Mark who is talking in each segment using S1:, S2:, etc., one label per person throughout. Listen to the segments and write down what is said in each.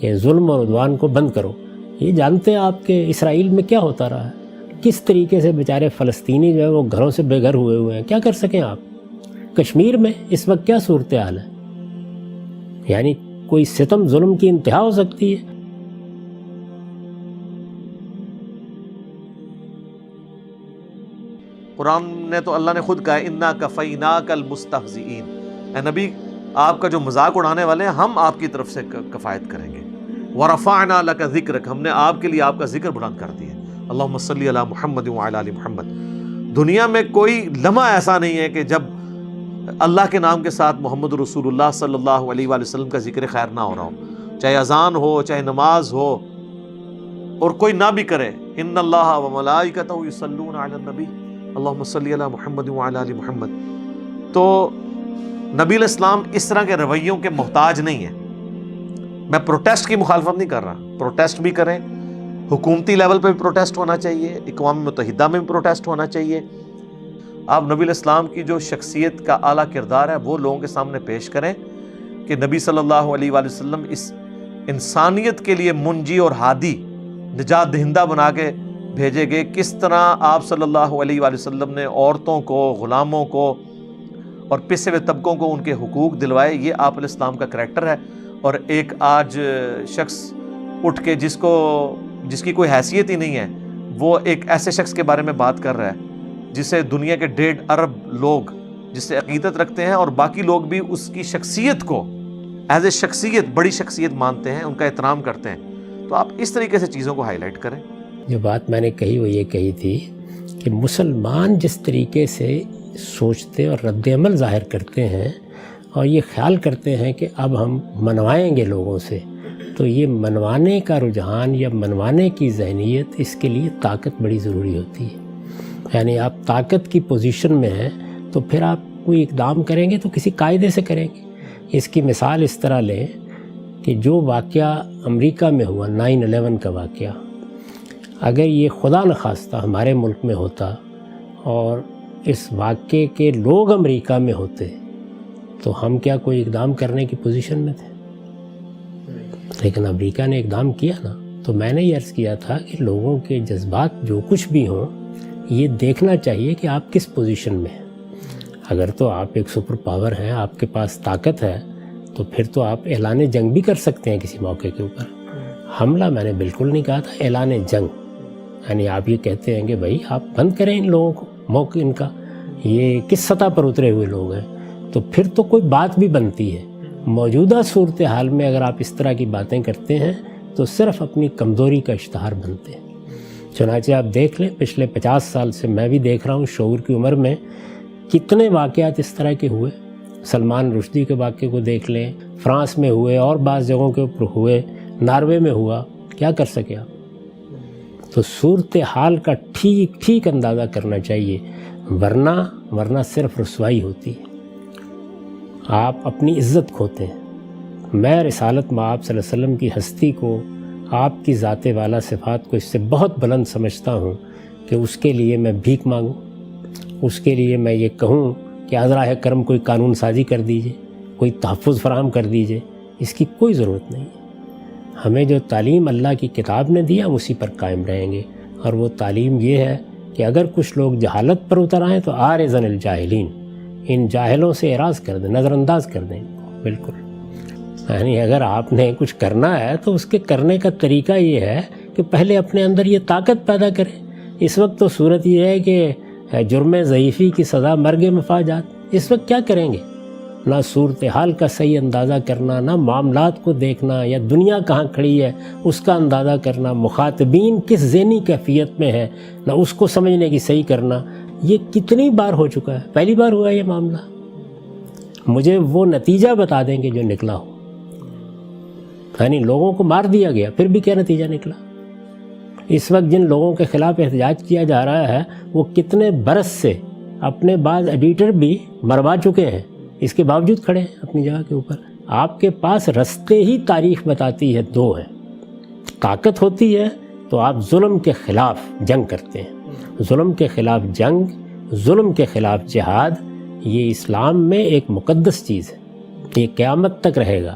S1: کہ ظلم اور عدوان کو بند کرو۔ یہ جانتے ہیں آپ کہ اسرائیل میں کیا ہوتا رہا ہے، کس طریقے سے بیچارے فلسطینی جو ہے وہ گھروں سے بے گھر ہوئے ہیں، کیا کر سکیں آپ؟ کشمیر میں اس وقت کیا صورتحال ہے؟ یعنی کوئی ستم ظلم کی انتہا ہو سکتی ہے؟
S2: قرآن نے تو اللہ نے خود کہا انا کفیناک المستہزئین، اے نبی آپ کا جو مذاق اڑانے والے ہیں ہم آپ کی طرف سے کفایت کریں گے۔ ورفعنا لک ذکرک، ہم نے آپ کے لیے آپ کا ذکر بلند کر دیا۔ اللہم صلی علی محمد وعلی آل محمد۔ دنیا میں کوئی لمحہ ایسا نہیں ہے کہ جب اللہ کے نام کے ساتھ محمد رسول اللہ صلی اللہ علیہ وآلہ وسلم کا ذکر خیر نہ ہو رہا ہو، چاہے اذان ہو، چاہے نماز ہو، اور کوئی نہ بھی کرے۔ ان اللہ وملائکتہ یصلون علی النبی اللہم صلی علی محمد وعلی آل محمد۔ تو نبی علیہ السلام اس طرح کے رویوں کے محتاج نہیں ہیں۔ میں پروٹیسٹ کی مخالفت نہیں کر رہا، پروٹیسٹ بھی کریں، حکومتی لیول پہ بھی پروٹیسٹ ہونا چاہیے، اقوام متحدہ میں بھی پروٹیسٹ ہونا چاہیے۔ آپ نبی علیہ السلام کی جو شخصیت کا اعلیٰ کردار ہے وہ لوگوں کے سامنے پیش کریں کہ نبی صلی اللہ علیہ وآلہ وسلم اس انسانیت کے لیے منجی اور ہادی، نجات دہندہ بنا کے بھیجے گئے۔ کس طرح آپ صلی اللہ علیہ وآلہ وسلم نے عورتوں کو، غلاموں کو اور پسے ہوئے طبقوں کو ان کے حقوق دلوائے، یہ آپ علیہ السلام کا کریکٹر ہے۔ اور ایک آج شخص اٹھ کے جس کی کوئی حیثیت ہی نہیں ہے، وہ ایک ایسے شخص کے بارے میں بات کر رہا ہے جسے دنیا کے 1.5 ارب لوگ جس سے عقیدت رکھتے ہیں، اور باقی لوگ بھی اس کی شخصیت کو ایز اے شخصیت، بڑی شخصیت مانتے ہیں، ان کا احترام کرتے ہیں۔ تو آپ اس طریقے سے چیزوں کو ہائی لائٹ کریں۔
S1: جو بات میں نے کہی وہ یہ کہی تھی کہ مسلمان جس طریقے سے سوچتے اور رد عمل ظاہر کرتے ہیں اور یہ خیال کرتے ہیں کہ اب ہم منوائیں گے لوگوں سے، تو یہ منوانے کا رجحان یا منوانے کی ذہنیت، اس کے لیے طاقت بڑی ضروری ہوتی ہے۔ یعنی آپ طاقت کی پوزیشن میں ہیں تو پھر آپ کوئی اقدام کریں گے تو کسی قاعدے سے کریں گے۔ اس کی مثال اس طرح لیں کہ جو واقعہ امریکہ میں ہوا 9/11 کا واقعہ، اگر یہ خدا نخواستہ ہمارے ملک میں ہوتا اور اس واقعے کے لوگ امریکہ میں ہوتے تو ہم کیا کوئی اقدام کرنے کی پوزیشن میں تھے؟ لیکن امریکہ نے اقدام کیا نا۔ تو میں نے یہ عرض کیا تھا کہ لوگوں کے جذبات جو کچھ بھی ہوں، یہ دیکھنا چاہیے کہ آپ کس پوزیشن میں ہیں۔ اگر تو آپ ایک سپر پاور ہیں، آپ کے پاس طاقت ہے، تو پھر تو آپ اعلان جنگ بھی کر سکتے ہیں کسی موقع کے اوپر۔ حملہ میں نے بالکل نہیں کہا تھا، اعلان جنگ، یعنی آپ یہ کہتے ہیں کہ بھائی آپ بند کریں ان لوگوں کو، موقع ان کا یہ کس سطح پر اترے ہوئے لوگ ہیں، تو پھر تو کوئی بات بھی بنتی ہے۔ موجودہ صورتحال میں اگر آپ اس طرح کی باتیں کرتے ہیں تو صرف اپنی کمزوری کا اشتہار بنتے ہیں۔ چنانچہ آپ دیکھ لیں پچھلے 50 سال سے میں بھی دیکھ رہا ہوں، شعور کی عمر میں کتنے واقعات اس طرح کے ہوئے۔ سلمان رشدی کے واقعے کو دیکھ لیں، فرانس میں ہوئے اور بعض جگہوں کے اوپر ہوئے، ناروے میں ہوا، کیا کر سکے آپ؟ تو صورتحال کا ٹھیک اندازہ کرنا چاہیے، ورنہ صرف رسوائی ہوتی ہے، آپ اپنی عزت کھوتے ہیں۔ میں رسالت مآب صلی اللہ علیہ وسلم کی ہستی کو، آپ کی ذات والا صفات کو اس سے بہت بلند سمجھتا ہوں کہ اس کے لیے میں بھیک مانگوں، اس کے لیے میں یہ کہوں کہ عذراء کرم کوئی قانون سازی کر دیجئے، کوئی تحفظ فراہم کر دیجئے، اس کی کوئی ضرورت نہیں ہے۔ ہمیں جو تعلیم اللہ کی کتاب نے دی ہم اسی پر قائم رہیں گے، اور وہ تعلیم یہ ہے کہ اگر کچھ لوگ جہالت پر اتر آئیں تو آرزن الجاہلین، ان جاہلوں سے اعراض کر دیں، نظر انداز کر دیں۔ بالکل، یعنی اگر آپ نے کچھ کرنا ہے تو اس کے کرنے کا طریقہ یہ ہے کہ پہلے اپنے اندر یہ طاقت پیدا کریں۔ اس وقت تو صورت یہ ہے کہ جرم ضعیفی کی سزا مرگ مفاجات۔ اس وقت کیا کریں گے؟ نہ صورتحال کا صحیح اندازہ کرنا، نہ معاملات کو دیکھنا یا دنیا کہاں کھڑی ہے اس کا اندازہ کرنا، مخاطبین کس ذہنی کیفیت میں ہے نہ اس کو سمجھنے کی صحیح کرنا۔ یہ کتنی بار ہو چکا ہے، پہلی بار ہوا ہے یہ معاملہ؟ مجھے وہ نتیجہ بتا دیں کہ جو نکلا ہو، یعنی لوگوں کو مار دیا گیا پھر بھی کیا نتیجہ نکلا؟ اس وقت جن لوگوں کے خلاف احتجاج کیا جا رہا ہے وہ کتنے برس سے اپنے بعض ایڈیٹر بھی مروا چکے ہیں، اس کے باوجود کھڑے ہیں اپنی جگہ کے اوپر۔ آپ کے پاس رستے ہی تاریخ بتاتی ہے دو ہیں، طاقت ہوتی ہے تو آپ ظلم کے خلاف جنگ کرتے ہیں، ظلم کے خلاف جنگ، ظلم کے خلاف جہاد، یہ اسلام میں ایک مقدس چیز ہے، یہ قیامت تک رہے گا۔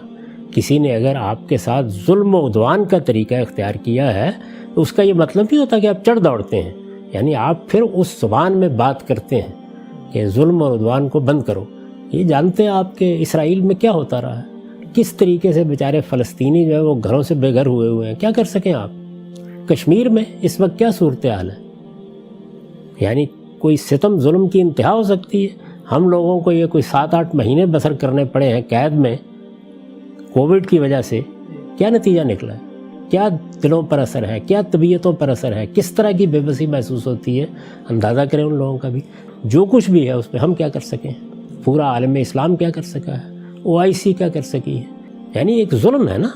S1: کسی نے اگر آپ کے ساتھ ظلم و عدوان کا طریقہ اختیار کیا ہے تو اس کا یہ مطلب نہیں ہوتا کہ آپ چڑھ دوڑتے ہیں، یعنی آپ پھر اس زبان میں بات کرتے ہیں کہ ظلم اور عدوان کو بند کرو۔ یہ جانتے ہیں آپ کہ اسرائیل میں کیا ہوتا رہا ہے، کس طریقے سے بیچارے فلسطینی جو ہے وہ گھروں سے بے گھر ہوئے ہیں، کیا کر سکیں آپ؟ کشمیر میں اس وقت کیا صورتحال ہے؟ یعنی کوئی ستم ظلم کی انتہا ہو سکتی ہے۔ ہم لوگوں کو یہ کوئی 7-8 مہینے بسر کرنے پڑے ہیں قید میں کووڈ کی وجہ سے، کیا نتیجہ نکلا ہے؟ کیا دلوں پر اثر ہے، کیا طبیعتوں پر اثر ہے، کس طرح کی بے بسی محسوس ہوتی ہے، اندازہ کریں ان لوگوں کا بھی۔ جو کچھ بھی ہے اس پہ ہم کیا کر سکیں، پورا عالم اسلام کیا کر سکا ہے، OIC کیا کر سکی ہے؟ یعنی ایک ظلم ہے نا،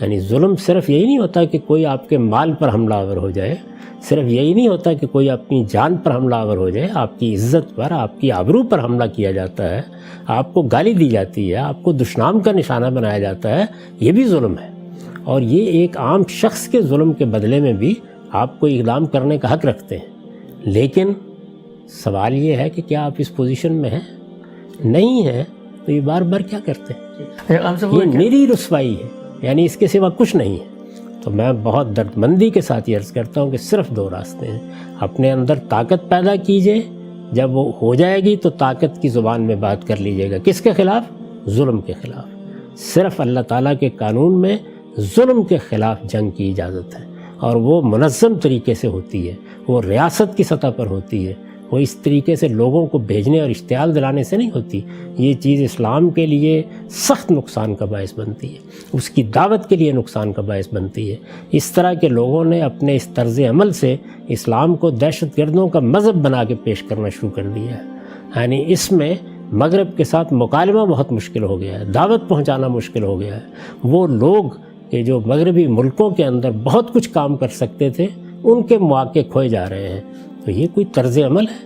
S1: یعنی ظلم صرف یہی نہیں ہوتا کہ کوئی آپ کے مال پر حملہ آور ہو جائے، صرف یہی نہیں ہوتا کہ کوئی اپنی جان پر حملہ آور ہو جائے، آپ کی عزت پر، آپ کی آبرو پر حملہ کیا جاتا ہے، آپ کو گالی دی جاتی ہے، آپ کو دشنام کا نشانہ بنایا جاتا ہے، یہ بھی ظلم ہے۔ اور یہ ایک عام شخص کے ظلم کے بدلے میں بھی آپ کو اقدام کرنے کا حق رکھتے ہیں، لیکن سوال یہ ہے کہ کیا آپ اس پوزیشن میں ہیں؟ نہیں ہیں تو یہ بار بار کیا کرتے ہیں؟ یہ میری رسوائی ہے، یعنی اس کے سوا کچھ نہیں ہے۔ تو میں بہت دردمندی کے ساتھ یہ عرض کرتا ہوں کہ صرف 2 راستے ہیں، اپنے اندر طاقت پیدا کیجئے، جب وہ ہو جائے گی تو طاقت کی زبان میں بات کر لیجئے گا، کس کے خلاف؟ ظلم کے خلاف۔ صرف اللہ تعالیٰ کے قانون میں ظلم کے خلاف جنگ کی اجازت ہے، اور وہ منظم طریقے سے ہوتی ہے، وہ ریاست کی سطح پر ہوتی ہے، وہ اس طریقے سے لوگوں کو بھیجنے اور اشتعال دلانے سے نہیں ہوتی۔ یہ چیز اسلام کے لیے سخت نقصان کا باعث بنتی ہے، اس کی دعوت کے لیے نقصان کا باعث بنتی ہے۔ اس طرح کے لوگوں نے اپنے اس طرز عمل سے اسلام کو دہشت گردوں کا مذہب بنا کے پیش کرنا شروع کر دیا ہے۔ یعنی اس میں مغرب کے ساتھ مکالمہ بہت مشکل ہو گیا ہے، دعوت پہنچانا مشکل ہو گیا ہے۔ وہ لوگ کہ جو مغربی ملکوں کے اندر بہت کچھ کام کر سکتے تھے، ان کے مواقع کھوئے جا رہے ہیں۔ تو یہ کوئی طرز عمل ہے؟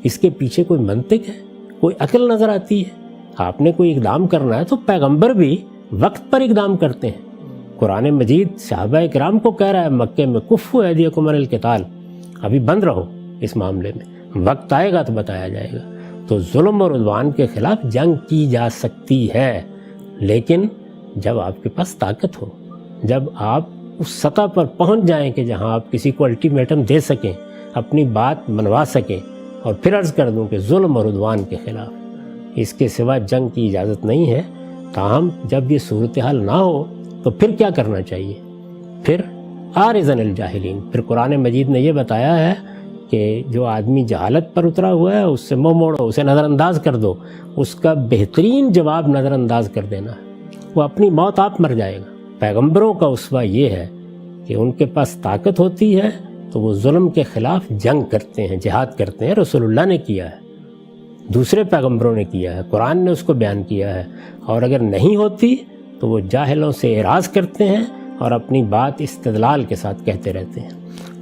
S1: اس کے پیچھے کوئی منطق ہے، کوئی عقل نظر آتی ہے؟ آپ نے کوئی اقدام کرنا ہے تو پیغمبر بھی وقت پر اقدام کرتے ہیں۔ قرآن مجید صحابہ کرام کو کہہ رہا ہے مکے میں کفوا ایدیکم عن القتال، ابھی بند رہو اس معاملے میں، وقت آئے گا تو بتایا جائے گا۔ تو ظلم اور عدوان کے خلاف جنگ کی جا سکتی ہے، لیکن جب آپ کے پاس طاقت ہو، جب آپ اس سطح پر پہنچ جائیں کہ جہاں آپ کسی کو الٹیمیٹم دے سکیں، اپنی بات منوا سکیں، اور پھر عرض کر دوں کہ ظلم اور عدوان کے خلاف اس کے سوا جنگ کی اجازت نہیں ہے۔ تاہم جب یہ صورتحال نہ ہو تو پھر کیا کرنا چاہیے؟ پھر عارضاً الجاہلین، پھر قرآن مجید نے یہ بتایا ہے کہ جو آدمی جہالت پر اترا ہوا ہے اس سے منہ موڑو، اسے نظر انداز کر دو۔ اس کا بہترین جواب نظر انداز کر دینا ہے، وہ اپنی موت آپ مر جائے گا۔ پیغمبروں کا اسوہ یہ ہے کہ ان کے پاس طاقت ہوتی ہے تو وہ ظلم کے خلاف جنگ کرتے ہیں، جہاد کرتے ہیں۔ رسول اللہ نے کیا ہے، دوسرے پیغمبروں نے کیا ہے، قرآن نے اس کو بیان کیا ہے۔ اور اگر نہیں ہوتی تو وہ جاہلوں سے اعراض کرتے ہیں اور اپنی بات استدلال کے ساتھ کہتے رہتے ہیں۔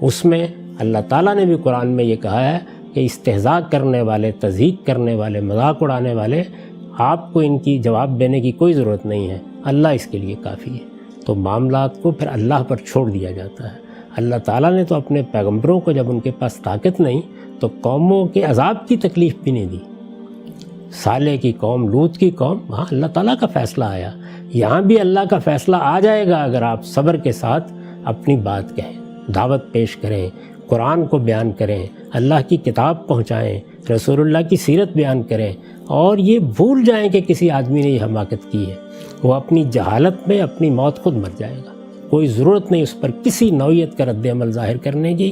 S1: اس میں اللہ تعالیٰ نے بھی قرآن میں یہ کہا ہے کہ استہزاء کرنے والے، تضحیک کرنے والے، مذاق اڑانے والے، آپ کو ان کی جواب دینے کی کوئی ضرورت نہیں ہے، اللہ اس کے لیے کافی ہے۔ تو معاملات کو پھر اللہ پر چھوڑ دیا جاتا ہے۔ اللہ تعالیٰ نے تو اپنے پیغمبروں کو جب ان کے پاس طاقت نہیں تو قوموں کے عذاب کی تکلیف بھی نہیں دی۔ صالح کی قوم، لوط کی قوم، وہاں اللہ تعالیٰ کا فیصلہ آیا، یہاں بھی اللہ کا فیصلہ آ جائے گا اگر آپ صبر کے ساتھ اپنی بات کہیں، دعوت پیش کریں، قرآن کو بیان کریں، اللہ کی کتاب پہنچائیں، رسول اللہ کی سیرت بیان کریں، اور یہ بھول جائیں کہ کسی آدمی نے یہ حماقت کی ہے۔ وہ اپنی جہالت میں اپنی موت خود مر جائے گا، کوئی ضرورت نہیں اس پر کسی نوعیت کا رد عمل ظاہر کرنے کی۔